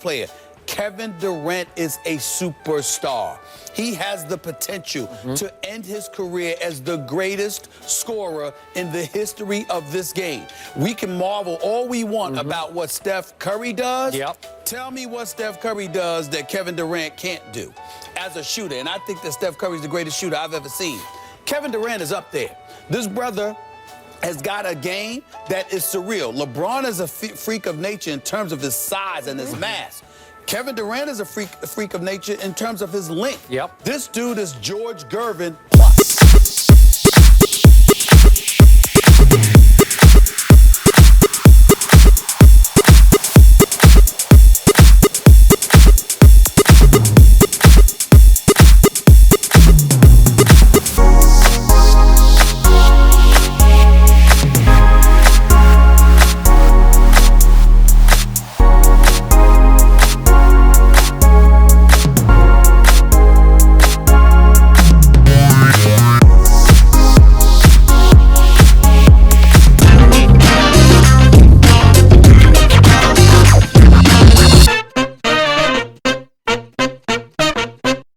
Player. Kevin Durant is a superstar. He has the potential to end his career as the greatest scorer in the history of this game. We can marvel all we want about what Steph Curry does. Yep. Tell me what Steph Curry does that Kevin Durant can't do as a shooter. And I think that Steph Curry is the greatest shooter I've ever seen. Kevin Durant is up there. This brother has got a game that is surreal. LeBron is a freak of nature in terms of his size and his mass. Kevin Durant is a freak of nature in terms of his length. Yep. This dude is George Gervin